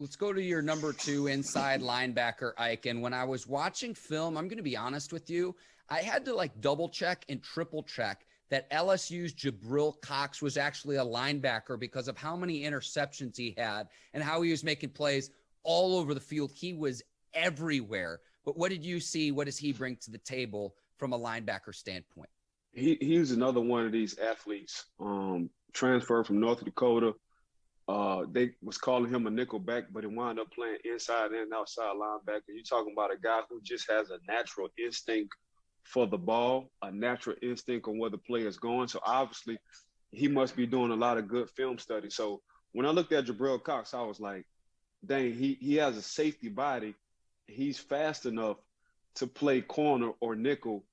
Let's go to your number 2 inside linebacker, Ike. And when I was watching film, I'm going to be honest with you, I had to like double check and triple check that LSU's Jabril Cox was actually a linebacker because of how many interceptions he had and how he was making plays all over the field. He was everywhere. But what did you see? What does he bring to the table from a linebacker standpoint? He's another one of these athletes. Transferred from North Dakota. They was calling him a nickel back, but he wound up playing inside and outside linebacker. You're talking about a guy who just has a natural instinct for the ball, a natural instinct on where the play is going. So obviously, he must be doing a lot of good film study. So when I looked at Jabril Cox, I was like, dang, he has a safety body. He's fast enough to play corner or nickel,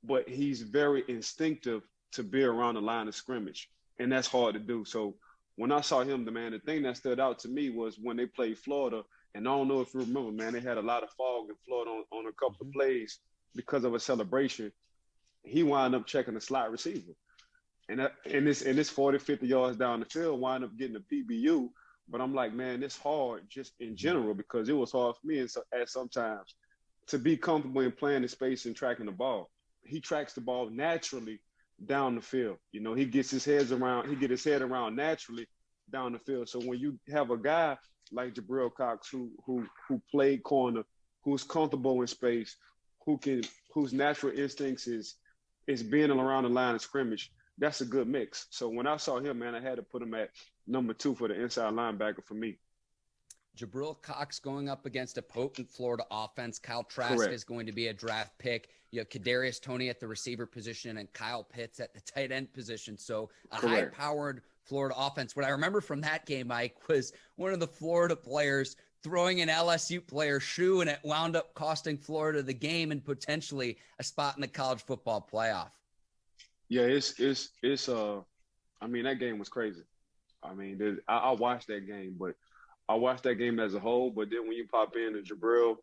but he's very instinctive to be around the line of scrimmage, and that's hard to do. So when I saw him, the thing that stood out to me was when they played Florida, and I don't know if you remember, man, they had a lot of fog in Florida on a couple of plays because of a celebration. He wound up checking the slot receiver. And this 40, 50 yards down the field, wind up getting a PBU. But I'm like, man, it's hard just in general because it was hard for me at sometimes to be comfortable in playing the space and tracking the ball. He tracks the ball naturally down the field. You know, he gets his head around naturally down the field. So when you have a guy like Jabril Cox who played corner, who's comfortable in space, whose natural instincts is being around the line of scrimmage, that's a good mix. So when I saw him, man, I had to put him at number 2 for the inside linebacker for me. Jabril Cox going up against a potent Florida offense. Kyle Trask Correct. is going to be a draft pick. You have Kadarius Toney at the receiver position and Kyle Pitts at the tight end position. So a Correct. high-powered Florida offense. What I remember from that game, Mike, was one of the Florida players throwing an LSU player's shoe, and it wound up costing Florida the game and potentially a spot in the college football playoff. Yeah, I mean, that game was crazy. I mean, I watched that game, but I watched that game as a whole. But then when you pop in the Jabril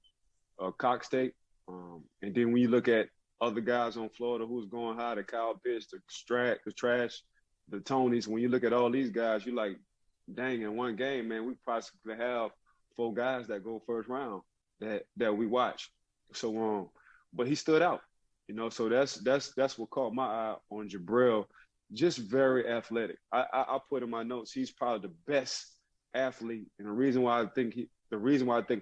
Cox tape, and then when you look at other guys on Florida who's going high, the Kyle Pitts, the Trash, the Tonys, when you look at all these guys, you're like, dang, in one game, man, we possibly have 4 guys that go first round that we watch. So, but he stood out, you know. So that's what caught my eye on Jabril. Just very athletic. I put in my notes, he's probably the best athlete, and the reason why I think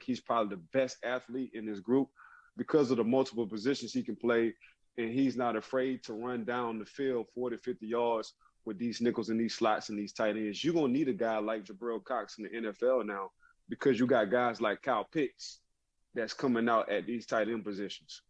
he's probably the best athlete in this group because of the multiple positions he can play, and he's not afraid to run down the field 40, 50 yards with these nickels and these slots and these tight ends. You're going to need a guy like Jabril Cox in the NFL now because you got guys like Kyle Pitts that's coming out at these tight end positions.